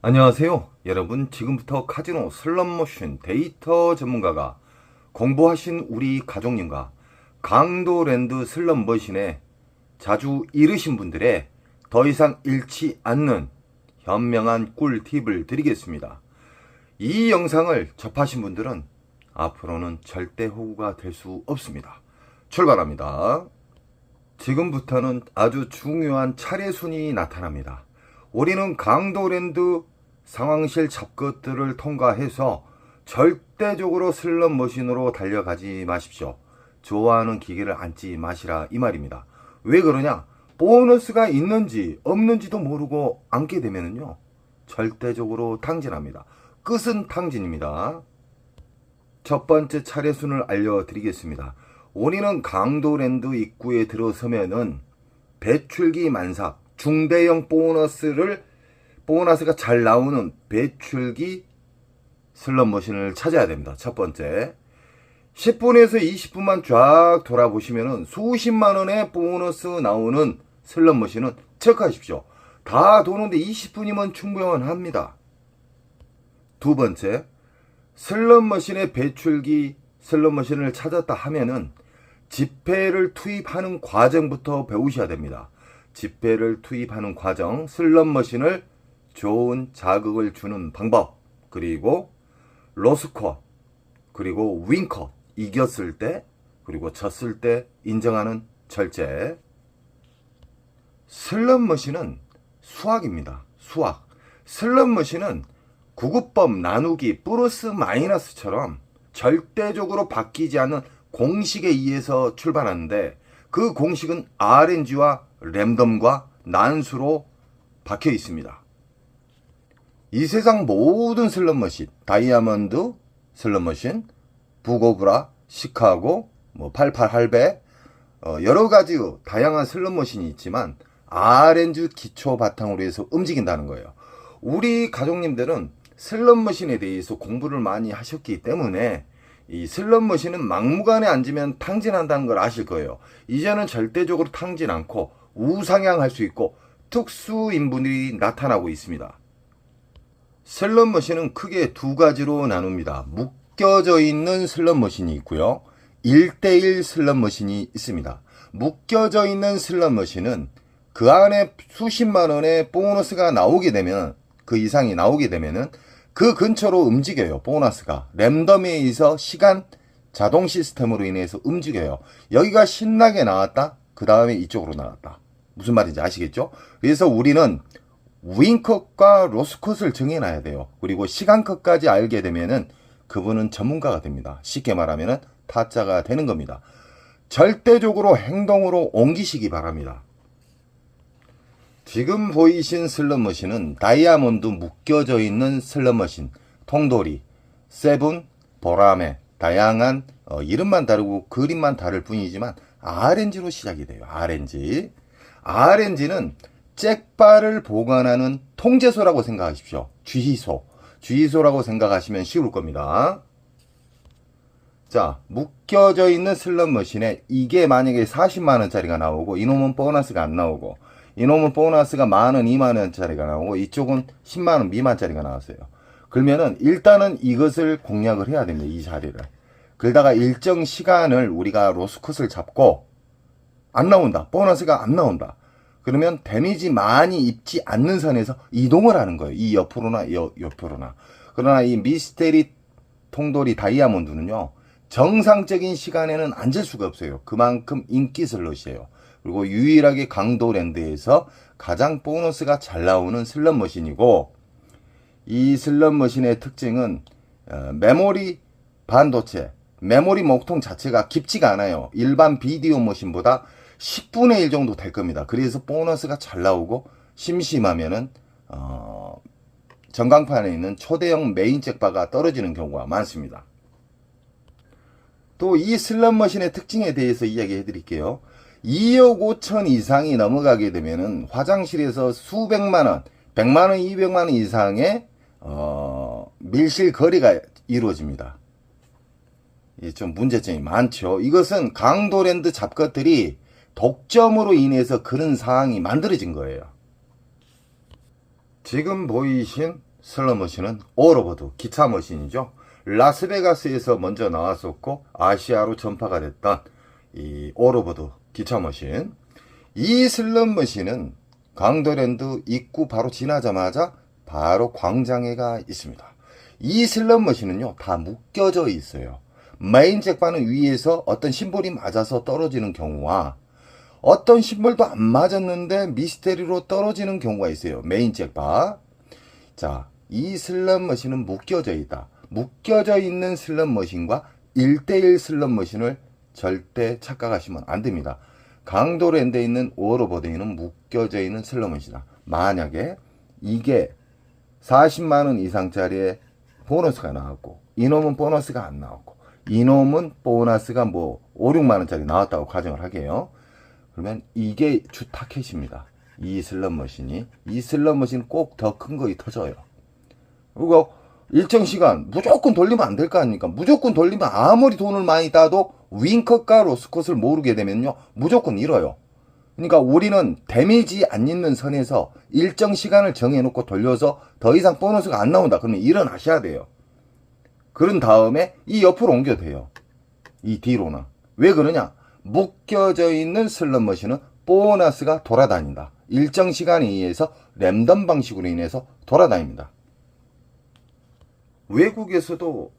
안녕하세요. 여러분, 지금부터 카지노 슬롯머신 데이터 전문가가 공부하신 우리 가족님과 강도랜드 슬롯머신에 자주 잃으신 분들의 더 이상 잃지 않는 현명한 꿀팁을 드리겠습니다. 이 영상을 접하신 분들은 앞으로는 절대 호구가 될 수 없습니다. 출발합니다. 지금부터는 아주 중요한 차례순이 나타납니다. 우리는 강도랜드 상황실 잡것들을 통과해서 절대적으로 슬롯머신으로 달려가지 마십시오. 좋아하는 기계를 앉지 마시라 이 말입니다. 왜 그러냐? 보너스가 있는지 없는지도 모르고 앉게 되면요 절대적으로 탕진합니다. 끝은 탕진입니다. 첫 번째 차례순을 알려드리겠습니다. 우리는 강도랜드 입구에 들어서면은 배출기 만삭 중대형 보너스가 잘 나오는 배출기 슬롯머신을 찾아야 됩니다. 첫 번째 10분에서 20분만 쫙 돌아보시면은 수십만원의 보너스 나오는 슬롯머신은 체크하십시오. 다 도는데 20분이면 충분합니다. 두 번째 슬롯머신의 배출기 슬롯머신을 찾았다 하면은 지폐를 투입하는 과정부터 배우셔야 됩니다. 지폐를 투입하는 과정, 슬롯머신을 좋은 자극을 주는 방법, 그리고 로스컷, 그리고 윈컷, 이겼을 때, 그리고 졌을 때 인정하는 절제. 슬롯머신은 수학입니다. 수학. 슬롯머신은 구급법 나누기 플러스 마이너스처럼 절대적으로 바뀌지 않는 공식에 의해서 출발하는데 그 공식은 RNG와 랜덤과 난수로 박혀 있습니다. 이 세상 모든 슬롯머신, 다이아몬드 슬롯머신, 부고브라, 시카고, 88 할배, 여러 가지 다양한 슬롯머신이 있지만 RNG 기초 바탕으로 해서 움직인다는 거예요. 우리 가족님들은 슬롯머신에 대해서 공부를 많이 하셨기 때문에 이 슬롯머신은 막무가내 앉으면 탕진한다는 걸 아실 거예요. 이제는 절대적으로 탕진 않고 우상향할 수 있고 특수인분들이 나타나고 있습니다. 슬롯머신은 크게 두 가지로 나눕니다. 묶여져 있는 슬롯머신이 있고요. 1대1 슬롯머신이 있습니다. 묶여져 있는 슬롯머신은 그 안에 수십만 원의 보너스가 나오게 되면, 그 이상이 나오게 되면은 그 근처로 움직여요. 보너스가 랜덤에 의해서 시간 자동 시스템으로 인해서 움직여요. 여기가 신나게 나왔다, 그 다음에 이쪽으로 나왔다. 무슨 말인지 아시겠죠? 그래서 우리는 윈컷과 로스컷을 정해놔야 돼요. 그리고 시간컷까지 알게 되면은 그분은 전문가가 됩니다. 쉽게 말하면은 타짜가 되는 겁니다. 절대적으로 행동으로 옮기시기 바랍니다. 지금 보이신 슬롯머신은 다이아몬드 묶여져 있는 슬롯머신, 통돌이, 세븐, 보라매, 다양한 이름만 다르고 그림만 다를 뿐이지만 RNG로 시작이 돼요. RNG는 잭바를 보관하는 통제소라고 생각하십시오. 주의소라고 생각하시면 쉬울 겁니다. 자, 묶여져 있는 슬롯머신에 이게 만약에 40만원짜리가 나오고 이놈은 보너스가 안 나오고, 이놈은 보너스가 만원, 2만원짜리가 나오고 이쪽은 10만원 미만짜리가 나왔어요. 그러면은 일단은 이것을 공략을 해야 됩니다. 이 자리를. 그러다가 일정 시간을 우리가 로스컷을 잡고 안 나온다, 보너스가 안 나온다, 그러면 데미지 많이 입지 않는 선에서 이동을 하는 거예요. 이 옆으로나 옆으로나. 그러나 이 미스테리 통돌이 다이아몬드는요, 정상적인 시간에는 앉을 수가 없어요. 그만큼 인기 슬롯이에요. 그리고 유일하게 강도랜드에서 가장 보너스가 잘 나오는 슬롯머신이고, 이 슬롯머신의 특징은 메모리 반도체, 메모리 목통 자체가 깊지가 않아요. 일반 비디오 머신보다 10분의 1 정도 될 겁니다. 그래서 보너스가 잘 나오고 심심하면은 전광판에 있는 초대형 메인 잭바가 떨어지는 경우가 많습니다. 또 이 슬롯머신의 특징에 대해서 이야기해 드릴게요. 2억 5천 이상이 넘어가게 되면은 화장실에서 수백만원, 100만원, 200만원 이상의 밀실 거래가 이루어집니다. 좀 문제점이 많죠. 이것은 강도랜드 잡것들이 독점으로 인해서 그런 상황이 만들어진 거예요. 지금 보이신 슬롯머신은 오로보드 기차 머신이죠. 라스베가스에서 먼저 나왔었고 아시아로 전파가 됐던 이 오로보드 기차 머신. 이 슬롯머신은 강도랜드 입구 바로 지나자마자 바로 광장에가 있습니다. 이 슬롯머신은요 다 묶여져 있어요. 메인 잭바는 위에서 어떤 심볼이 맞아서 떨어지는 경우와 어떤 심볼도 안 맞았는데 미스테리로 떨어지는 경우가 있어요. 메인 잭바. 자, 이 슬롯머신은 묶여져 있다. 묶여져 있는 슬롯머신과 1대1 슬롯머신을 절대 착각하시면 안 됩니다. 강도랜드에 있는 오로보드에는 묶여져 있는 슬롯머신이다. 만약에 이게 40만원 이상짜리의 보너스가 나왔고 이놈은 보너스가 안 나왔고 이놈은 보너스가 뭐 5, 6만원짜리 나왔다고 가정을 하게요. 그러면 이게 주 타켓입니다. 이 슬롯머신이. 이 슬롯머신 꼭 더 큰 거이 터져요. 그리고 일정 시간 무조건 돌리면 안 될 거 아닙니까? 무조건 돌리면 아무리 돈을 많이 따도 윙컷과 로스컷을 모르게 되면요 무조건 잃어요. 그러니까 우리는 데미지 안 있는 선에서 일정 시간을 정해놓고 돌려서 더 이상 보너스가 안 나온다. 그러면 일어나셔야 돼요. 그런 다음에 이 옆으로 옮겨도 돼요. 이 뒤로는. 왜 그러냐? 묶여져 있는 슬롯머신은 보너스가 돌아다닌다. 일정 시간에 의해서 랜덤 방식으로 인해서 돌아다닙니다. 외국에서도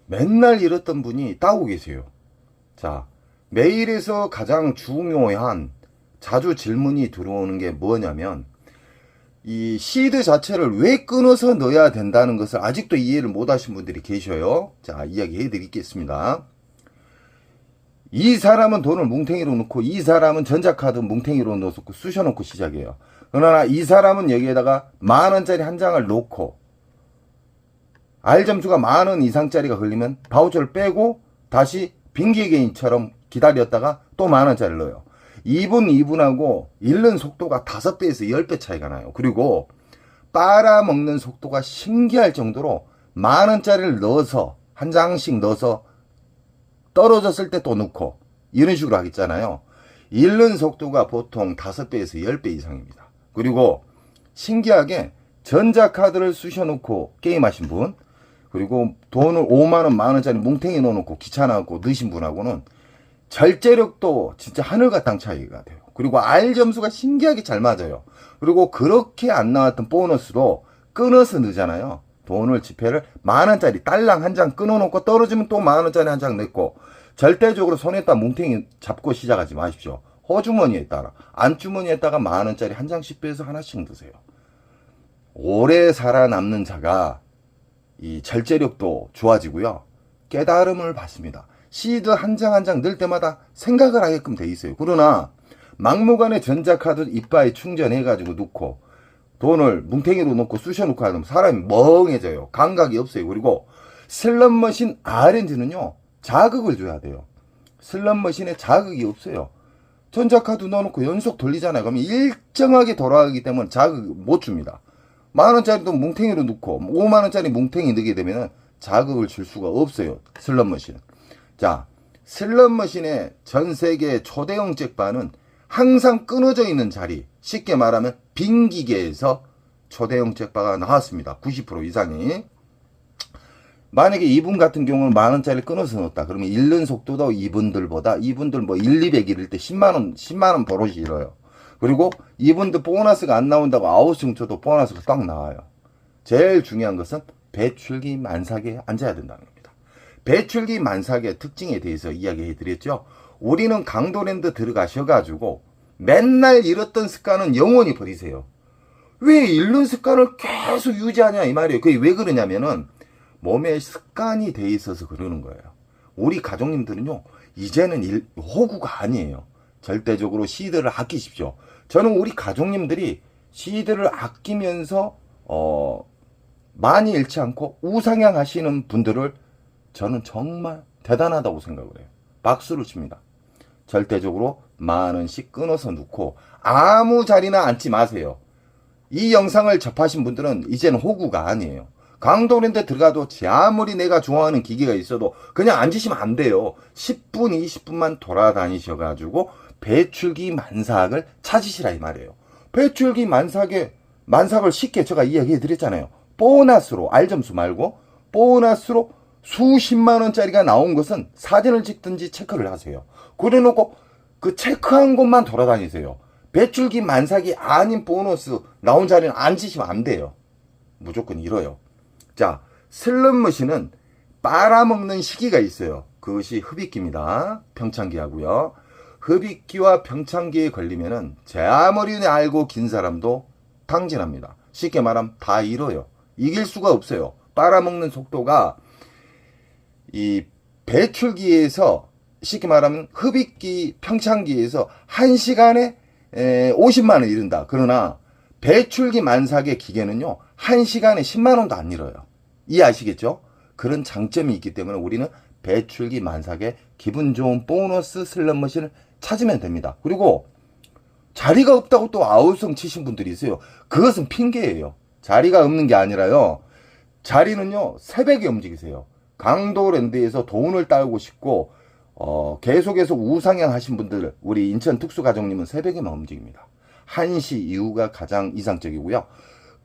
맨날 잃었던 분이 따고 계세요. 자, 메일에서 가장 중요한 자주 질문이 들어오는 게 뭐냐면 이 시드 자체를 왜 끊어서 넣어야 된다는 것을 아직도 이해를 못 하신 분들이 계셔요. 자, 이야기해 드리겠습니다. 이 사람은 돈을 뭉탱이로 넣고 이 사람은 전자카드 뭉탱이로 넣어서 쑤셔놓고 시작해요. 그러나 이 사람은 여기에다가 만원짜리 한 장을 놓고 R점수가 만원 이상짜리가 걸리면 바우처를 빼고 다시 빙기개인처럼 기다렸다가 또 만원짜리를 넣어요. 2분하고 잃는 속도가 5배에서 10배 차이가 나요. 그리고 빨아먹는 속도가 신기할 정도로 만원짜리를 넣어서 한 장씩 넣어서 떨어졌을 때 또 넣고 이런 식으로 하겠잖아요. 잃는 속도가 보통 5배에서 10배 이상입니다. 그리고 신기하게 전자카드를 쑤셔놓고 게임하신 분, 그리고 돈을 5만원 만원짜리 뭉탱이 넣어놓고 귀찮아갖고 넣으신 분하고는 절제력도 진짜 하늘과 땅 차이가 돼요. 그리고 R점수가 신기하게 잘 맞아요. 그리고 그렇게 안 나왔던 보너스도 끊어서 넣잖아요. 돈을 지폐를 만원짜리 딸랑 한 장 끊어놓고 떨어지면 또 만원짜리 한 장 넣고 절대적으로 손에다 뭉탱이 잡고 시작하지 마십시오. 호주머니에 따라 안주머니에다가 만원짜리 한 장씩 빼서 하나씩 넣으세요. 오래 살아남는 자가 이 절제력도 좋아지고요. 깨달음을 받습니다. 시드 한 장 한 장 넣을 때마다 생각을 하게끔 돼 있어요. 그러나 막무가내 전자카드 이빠에 충전해가지고 넣고 돈을 뭉탱이로 넣고 쑤셔놓고 하면 사람이 멍해져요. 감각이 없어요. 그리고 슬롯머신 RNG는요 자극을 줘야 돼요. 슬롯머신에 자극이 없어요. 전자카드 넣어놓고 연속 돌리잖아요. 그러면 일정하게 돌아가기 때문에 자극 못 줍니다. 만원짜리도 뭉탱이로 넣고 5만원짜리 뭉탱이 넣게 되면 자극을 줄 수가 없어요. 슬롯머신은. 자, 슬롯머신의 전세계 초대형 잭바는 항상 끊어져 있는 자리, 쉽게 말하면 빈 기계에서 초대형 잭바가 나왔습니다. 90% 이상이. 만약에 이분 같은 경우는 만원짜리 끊어서 넣었다. 그러면 잃는 속도도 이분들 뭐 1, 200 잃을 때 10만원 버릇이 잃어요. 그리고 이분들 보너스가 안 나온다고 아웃승 쳐도 보너스가 딱 나와요. 제일 중요한 것은 배출기 만삭에 앉아야 된다는 겁니다. 배출기 만삭의 특징에 대해서 이야기해 드렸죠. 우리는 강도랜드 들어가셔가지고 맨날 잃었던 습관은 영원히 버리세요. 왜 잃는 습관을 계속 유지하냐 이 말이에요. 그게 왜 그러냐면은 몸에 습관이 돼 있어서 그러는 거예요. 우리 가족님들은요 이제는 호구가 아니에요. 절대적으로 시드를 아끼십시오. 저는 우리 가족님들이 시드를 아끼면서 많이 잃지 않고 우상향 하시는 분들을 저는 정말 대단하다고 생각을 해요. 박수를 칩니다. 절대적으로 만원씩 끊어서 넣고 아무 자리나 앉지 마세요. 이 영상을 접하신 분들은 이제는 호구가 아니에요. 강도랜드 들어가도 아무리 내가 좋아하는 기계가 있어도 그냥 앉으시면 안 돼요. 10분 20분만 돌아다니셔가지고 배출기 만삭을 찾으시라 이 말이에요. 배출기 만삭을 쉽게 제가 이야기해 드렸잖아요. 보너스로, 알점수 말고 보너스로 수십만 원짜리가 나온 것은 사진을 찍든지 체크를 하세요. 그래 놓고 그 체크한 곳만 돌아다니세요. 배출기 만삭이 아닌 보너스 나온 자리는 앉으시면 안 돼요. 무조건 잃어요. 자, 슬롯머신은 빨아먹는 시기가 있어요. 그것이 흡입기입니다. 평창기하고요. 흡입기와 평창기에 걸리면은 제 아무리 알고 긴 사람도 탕진합니다. 쉽게 말하면 다 잃어요. 이길 수가 없어요. 빨아먹는 속도가 이 배출기에서 쉽게 말하면 흡입기 평창기에서 1시간에 50만 원 잃는다. 그러나 배출기 만삭의 기계는요 1시간에 10만 원도 안 잃어요. 이해하시겠죠? 그런 장점이 있기 때문에 우리는 배출기 만삭의 기분 좋은 보너스 슬롯머신을 찾으면 됩니다. 그리고 자리가 없다고 또 아우성 치신 분들이 있어요. 그것은 핑계예요. 자리가 없는 게 아니라요. 자리는요 새벽에 움직이세요. 강도랜드에서 돈을 따고 싶고 계속해서 우상향 하신 분들, 우리 인천 특수가족님은 새벽에만 움직입니다. 1시 이후가 가장 이상적이고요.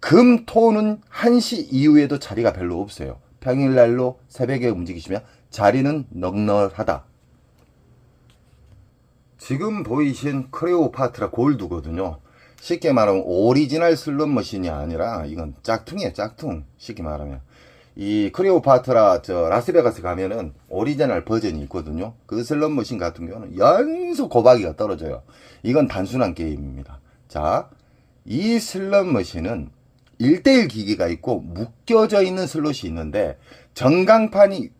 금, 토는 1시 이후에도 자리가 별로 없어요. 평일날로 새벽에 움직이시면 자리는 넉넉하다. 지금 보이신 크레오파트라 골드거든요. 쉽게 말하면 오리지널 슬롯머신이 아니라 이건 짝퉁이에요. 짝퉁. 쉽게 말하면 이 크레오파트라 라스베가스 가면은 오리지널 버전이 있거든요. 그 슬롯머신 같은 경우는 연속 고박이가 떨어져요. 이건 단순한 게임입니다. 자, 이 슬롯머신은 1대1 기기가 있고 묶여져 있는 슬롯이 있는데 전광판이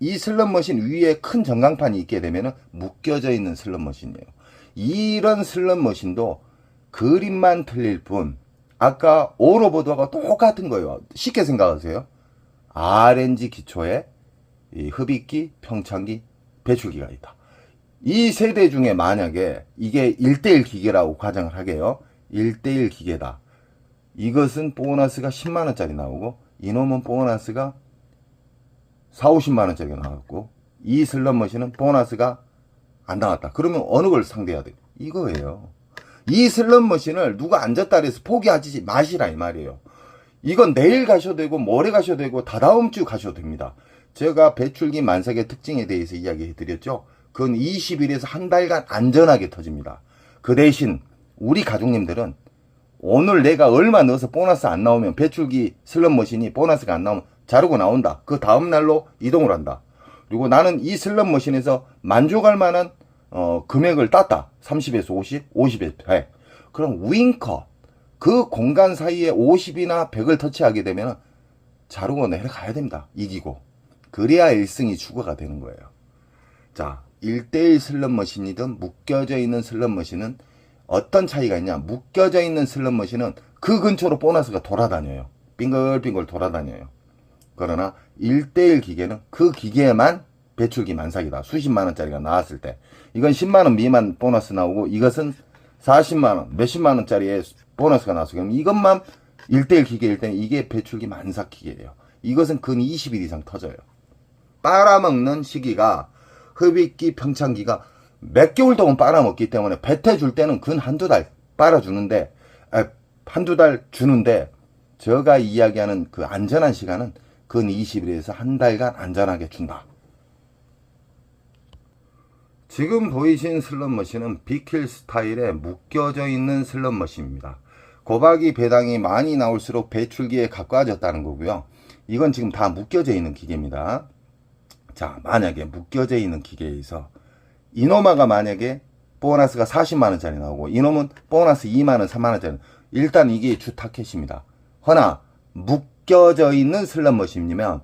이 슬롯머신 위에 큰 전광판이 있게 되면은 묶여져 있는 슬롯머신이에요. 이런 슬롯머신도 그림만 틀릴 뿐 아까 오로보드하고 똑같은 거예요. 쉽게 생각하세요. RNG 기초에 이 흡입기, 평창기, 배출기가 있다. 이 세대 중에 만약에 이게 1대1 기계라고 가정을 하게요. 1대1 기계다. 이것은 보너스가 10만원짜리 나오고 이놈은 보너스가 4, 50만원짜리가 나왔고 이 슬롯머신은 보너스가 안 나왔다. 그러면 어느 걸 상대해야 돼? 이거예요. 이 슬롯머신을 누가 앉았다 그래서 포기하지 마시라 이 말이에요. 이건 내일 가셔도 되고 모레 가셔도 되고 다다음 주 가셔도 됩니다. 제가 배출기 만삭의 특징에 대해서 이야기해 드렸죠. 그건 20일에서 한 달간 안전하게 터집니다. 그 대신 우리 가족님들은 오늘 내가 얼마 넣어서 보너스 안 나오면 배출기 슬롯머신이 보너스가 안 나오면 자르고 나온다. 그 다음 날로 이동을 한다. 그리고 나는 이 슬롯머신에서 만족할 만한 금액을 땄다. 30에서 50, 50에서 100. 그럼 윙커 그 공간 사이에 50이나 100을 터치하게 되면 자르고 내려가야 됩니다. 이기고. 그래야 1승이 추가가 되는 거예요. 자, 1대1 슬롯머신이든 묶여져 있는 슬롯머신은 어떤 차이가 있냐? 묶여져 있는 슬롯머신은 그 근처로 보너스가 돌아다녀요. 빙글빙글 돌아다녀요. 그러나 1대1 기계는 그 기계에만 배출기 만삭이다. 수십만원짜리가 나왔을 때. 이건 10만원 미만 보너스 나오고 이것은 40만원, 몇십만원짜리의 보너스가 나왔어요. 그럼 이것만 1대1 기계일 때는 이게 배출기 만삭 기계예요. 이것은 근 20일 이상 터져요. 빨아먹는 시기가 흡입기, 평창기가 몇 개월 동안 빨아먹기 때문에 뱉어줄 때는 근 한두 달 빨아주는데 한두 달 주는데 제가 이야기하는 그 안전한 시간은 근 20일에서 한 달간 안전하게 준다. 지금 보이신 슬롯머신은 비킬 스타일에 묶여져 있는 슬롯머신입니다. 고박이 배당이 많이 나올수록 배출기에 가까워졌다는 거고요. 이건 지금 다 묶여져 있는 기계입니다. 자, 만약에 묶여져 있는 기계에서 이노마가 만약에 보너스가 40만원짜리 나오고 이놈은 보너스 2만원, 3만원짜리, 일단 이게 주 타켓입니다. 허나 묶여져 있는 슬롯머신이면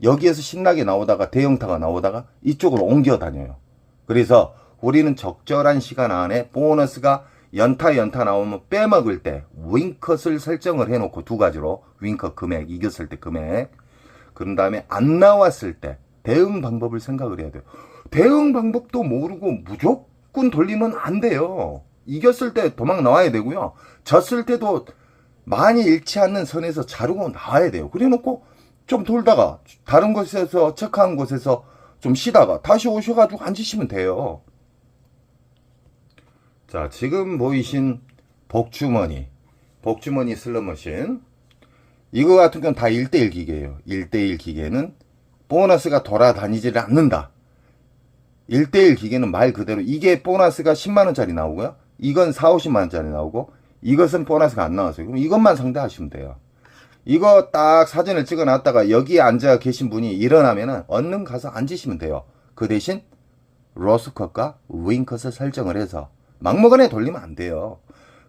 여기에서 신나게 나오다가 대형타가 나오다가 이쪽으로 옮겨 다녀요. 그래서 우리는 적절한 시간 안에 보너스가 연타 나오면 빼먹을 때 윙컷을 설정을 해놓고 두 가지로 윙컷 금액, 이겼을 때 금액, 그런 다음에 안 나왔을 때 대응 방법을 생각을 해야 돼요. 대응 방법도 모르고 무조건 돌리면 안 돼요. 이겼을 때 도망 나와야 되고요. 졌을 때도 많이 잃지 않는 선에서 자르고 나와야 돼요. 그래 놓고 좀 돌다가 다른 곳에서 체크한 곳에서 좀 쉬다가 다시 오셔가지고 앉으시면 돼요. 자, 지금 보이신 복주머니 슬롯머신, 이거 같은 건 다 1대1 기계예요. 1대1 기계는 보너스가 돌아다니지를 않는다. 1대1 기계는 말 그대로 이게 보너스가 10만원짜리 나오고요. 이건 4, 50만원짜리 나오고 이것은 보너스가 안 나왔어요. 그럼 이것만 상대하시면 돼요. 이거 딱 사진을 찍어 놨다가 여기에 앉아 계신 분이 일어나면은 얼른 가서 앉으시면 돼요. 그 대신 로스컷과 윙컷을 설정을 해서 막무가내 돌리면 안 돼요.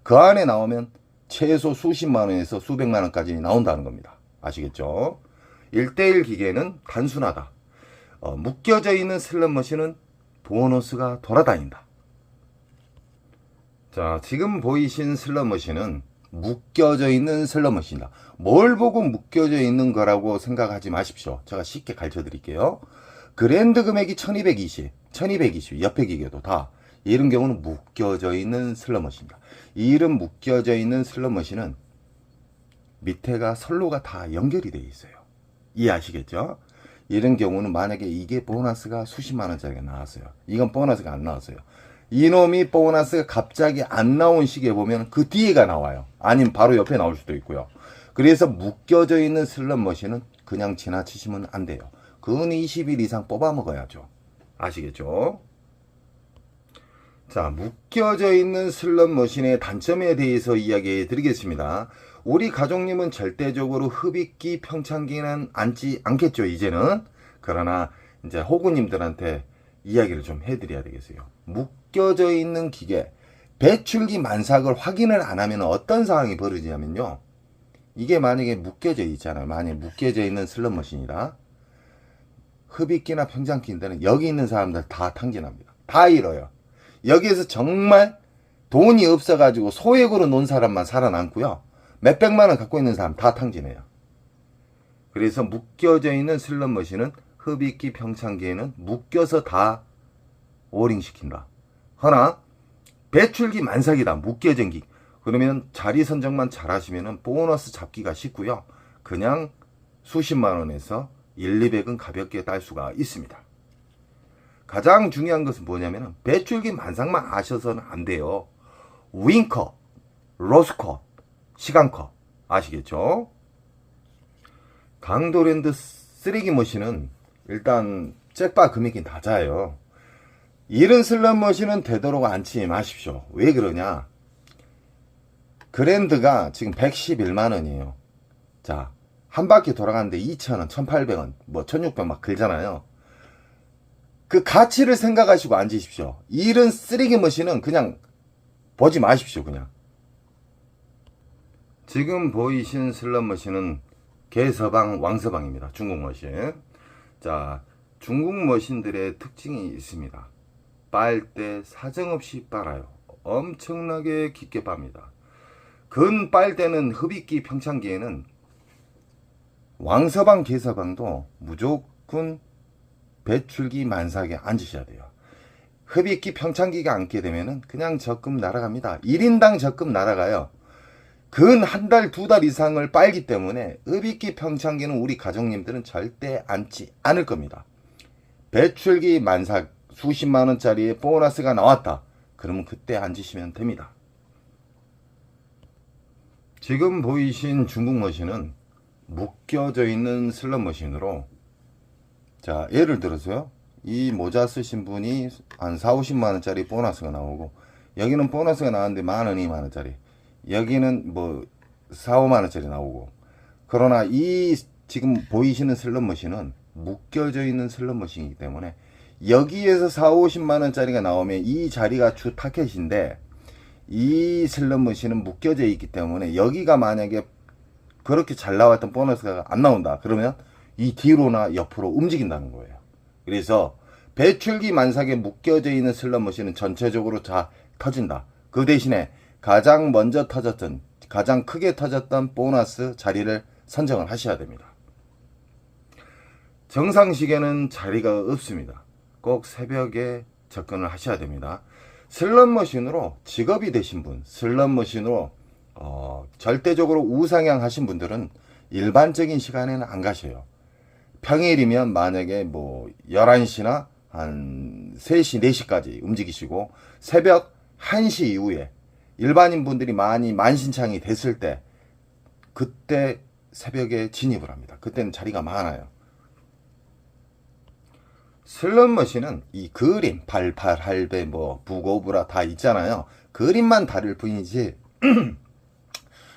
그 안에 나오면 최소 수십만원에서 수백만원까지 나온다는 겁니다. 아시겠죠? 1대1 기계는 단순하다. 묶여져 있는 슬롯머신은 보너스가 돌아다닌다. 자, 지금 보이신 슬롯머신은 묶여져 있는 슬롯머신이다. 뭘 보고 묶여져 있는 거라고 생각하지 마십시오. 제가 쉽게 가르쳐 드릴게요. 그랜드 금액이 1220 옆에 기계도 다 이런 경우는 묶여져 있는 슬롯머신입니다. 이런 묶여져 있는 슬롯머신은 밑에가 선로가 다 연결이 되어 있어요. 이해하시겠죠? 이런 경우는 만약에 이게 보너스가 수십만원짜리가 나왔어요. 이건 보너스가 안 나왔어요. 이놈이 보너스가 갑자기 안 나온 시기에 보면 그 뒤에가 나와요. 아니면 바로 옆에 나올 수도 있고요. 그래서 묶여져 있는 슬롯머신은 그냥 지나치시면 안 돼요. 근 20일 이상 뽑아 먹어야죠. 아시겠죠? 자, 묶여져 있는 슬롯머신의 단점에 대해서 이야기해 드리겠습니다. 우리 가족님은 절대적으로 흡입기 평창기는 앉지 않겠죠, 이제는. 그러나 이제 호구님들한테 이야기를 좀 해드려야 되겠어요. 묶여져 있는 기계, 배출기 만삭을 확인을 안 하면 어떤 상황이 벌어지냐면요. 이게 만약에 묶여져 있잖아요. 만약에 묶여져 있는 슬롯머신이다. 흡입기나 평창기인데는 여기 있는 사람들 다 탕진합니다. 다 잃어요. 여기에서 정말 돈이 없어가지고 소액으로 논 사람만 살아남고요. 몇백만원 갖고 있는 사람 다 탕진해요. 그래서 묶여져 있는 슬롯머신은 흡입기 평창기에는 묶여서 다 오링시킨다. 허나 배출기 만삭이다. 묶여진 기. 그러면 자리 선정만 잘 하시면 보너스 잡기가 쉽고요. 그냥 수십만원에서 1, 200은 가볍게 딸 수가 있습니다. 가장 중요한 것은 뭐냐면 배출기 만삭만 아셔서는 안 돼요. 윙컷, 로스컷, 시간컷 아시겠죠? 강도랜드 쓰레기 머신은 일단 잭바 금액이 낮아요. 이런 슬롯머신은 되도록 앉지 마십시오. 왜 그러냐? 그랜드가 지금 111만원이에요. 자, 한 바퀴 돌아가는데 2,000원, 1,800원, 뭐 1,600원 막 들잖아요. 그 가치를 생각하시고 앉으십시오. 이런 쓰레기 머신은 그냥 보지 마십시오. 그냥. 지금 보이신 슬롯머신은 개서방, 왕서방입니다. 중국 머신. 자, 중국 머신들의 특징이 있습니다. 빨 때 사정없이 빨아요. 엄청나게 깊게 빱니다. 근 빨 때는 흡입기 평창기에는 왕서방, 개서방도 무조건 배출기 만삭에 앉으셔야 돼요. 흡입기 평창기가 앉게 되면은 그냥 적금 날아갑니다. 1인당 적금 날아가요. 근 한 달, 두 달 이상을 빨기 때문에 흡입기 평창기는 우리 가족님들은 절대 앉지 않을 겁니다. 배출기 만삭 수십만원짜리의 보너스가 나왔다. 그러면 그때 앉으시면 됩니다. 지금 보이신 중국 머신은 묶여져 있는 슬롯머신으로, 자, 예를 들어서요. 이 모자 쓰신 분이 한 4, 50만원짜리 보너스가 나오고, 여기는 보너스가 나왔는데 만원, 2만원짜리. 여기는 뭐 4, 5만원짜리 나오고. 그러나 이 지금 보이시는 슬롯머신은 묶여져 있는 슬롯머신이기 때문에 여기에서 4, 50만원짜리가 나오면 이 자리가 주 타켓인데, 이 슬롯머신은 묶여져 있기 때문에 여기가 만약에 그렇게 잘 나왔던 보너스가 안 나온다. 그러면 이 뒤로나 옆으로 움직인다는 거예요. 그래서 배출기 만삭에 묶여져 있는 슬롯머신은 전체적으로 다 터진다. 그 대신에 가장 먼저 터졌던, 가장 크게 터졌던 보너스 자리를 선정을 하셔야 됩니다. 정상시계는 자리가 없습니다. 꼭 새벽에 접근을 하셔야 됩니다. 슬롯머신으로 직업이 되신 분, 슬롯머신으로 절대적으로 우상향 하신 분들은 일반적인 시간에는 안 가셔요. 평일이면 만약에 뭐 11시나 한 3시, 4시까지 움직이시고, 새벽 1시 이후에 일반인 분들이 많이 만신창이 됐을 때, 그때 새벽에 진입을 합니다. 그때는 자리가 많아요. 슬롯머신은 이 그림, 88, 할배, 뭐 부고브라 다 있잖아요. 그림만 다를 뿐이지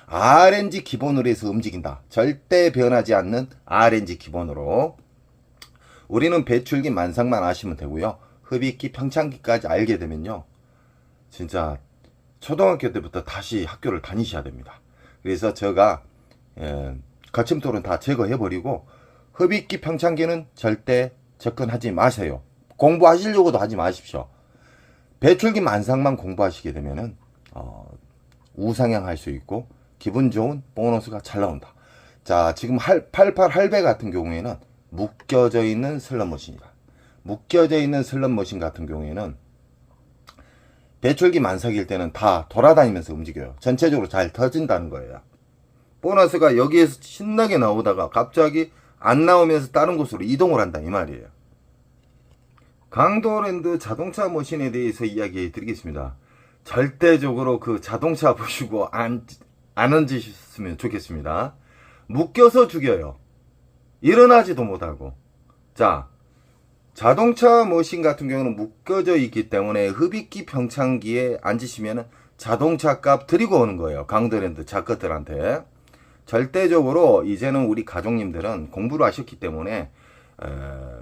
RNG 기본으로 해서 움직인다. 절대 변하지 않는 RNG 기본으로. 우리는 배출기 만상만 아시면 되고요. 흡입기, 평창기까지 알게 되면요, 진짜 초등학교 때부터 다시 학교를 다니셔야 됩니다. 그래서 제가 거침돌은 다 제거해버리고 흡입기, 평창기는 절대 접근하지 마세요. 공부하시려고도 하지 마십시오. 배출기 만상만 공부하시게 되면은 우상향 할 수 있고 기분 좋은 보너스가 잘 나온다. 자, 지금 88 할배 같은 경우에는 묶여져 있는 슬롯머신이다. 묶여져 있는 슬롯머신 같은 경우에는 배출기 만삭일 때는 다 돌아다니면서 움직여요. 전체적으로 잘 터진다는 거예요. 보너스가 여기에서 신나게 나오다가 갑자기 안 나오면서 다른 곳으로 이동을 한다, 이 말이에요. 강도랜드 자동차 머신에 대해서 이야기 드리겠습니다. 절대적으로 그 자동차 보시고 안 앉으셨으면 좋겠습니다. 묶여서 죽여요. 일어나지도 못하고. 자, 자동차 머신 같은 경우는 묶여져 있기 때문에 흡입기 평창기에 앉으시면 자동차 값 드리고 오는 거예요. 강도랜드 작것들한테. 절대적으로 이제는 우리 가족님들은 공부를 하셨기 때문에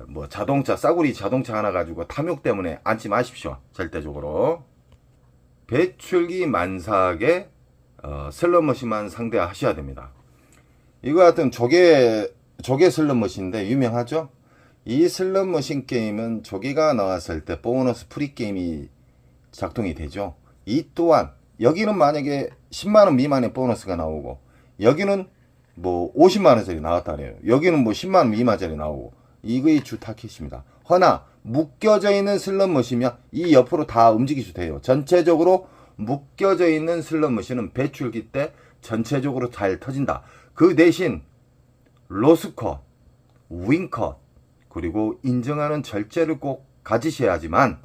뭐 자동차, 싸구리 자동차 하나 가지고 탐욕 때문에 앉지 마십시오. 절대적으로. 배출기 만삭에 슬롯머신만 상대하셔야 됩니다. 이거 같은 조개 슬롯머신인데 유명하죠? 이 슬롯머신 게임은 조개가 나왔을 때 보너스 프리게임이 작동이 되죠. 이 또한 여기는 만약에 10만원 미만의 보너스가 나오고 여기는 뭐 50만원짜리 나왔다 그래요. 여기는 뭐 10만원 미만짜리 나오고 이거의 주 타켓입니다. 허나 묶여져 있는 슬롯머신이면 이 옆으로 다 움직이셔도 돼요. 전체적으로 묶여져 있는 슬롯머신은 배출기 때 전체적으로 잘 터진다. 그 대신 로스컷, 윙컷, 그리고 인정하는 절제를 꼭 가지셔야지만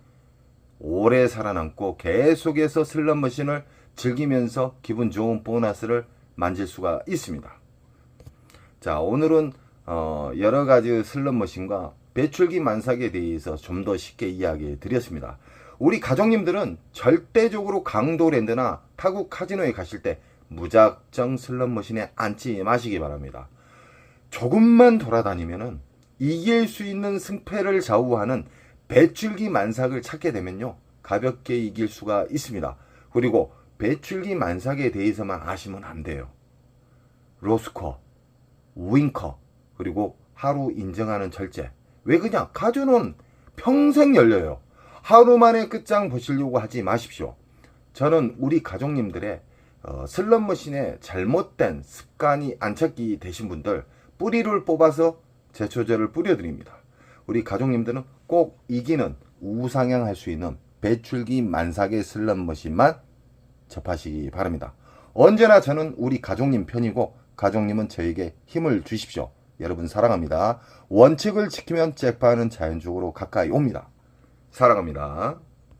오래 살아남고 계속해서 슬롯머신을 즐기면서 기분 좋은 보너스를 만질 수가 있습니다. 자, 오늘은 여러 가지 슬롯머신과 배출기 만삭에 대해서 좀 더 쉽게 이야기 드렸습니다. 우리 가족님들은 절대적으로 강도랜드나 타국 카지노에 가실 때 무작정 슬롯머신에 앉지 마시기 바랍니다. 조금만 돌아다니면은 이길 수 있는 승패를 좌우하는 배출기 만삭을 찾게 되면요, 가볍게 이길 수가 있습니다. 그리고 배출기 만삭에 대해서만 아시면 안 돼요. 로스컷, 윙컷, 그리고 하루 인정하는 절제. 왜 그냥 카지노는 평생 열려요. 하루 만에 끝장 보시려고 하지 마십시오. 저는 우리 가족님들의 슬롯머신에 잘못된 습관이 안착이 되신 분들 뿌리를 뽑아서 제초제를 뿌려드립니다. 우리 가족님들은 꼭 이기는 우상향 할 수 있는 배출기 만삭의 슬롯머신만 접하시기 바랍니다. 언제나 저는 우리 가족님 편이고 가족님은 저에게 힘을 주십시오. 여러분 사랑합니다. 원칙을 지키면 잭파는 자연적으로 가까이 옵니다. 사랑합니다.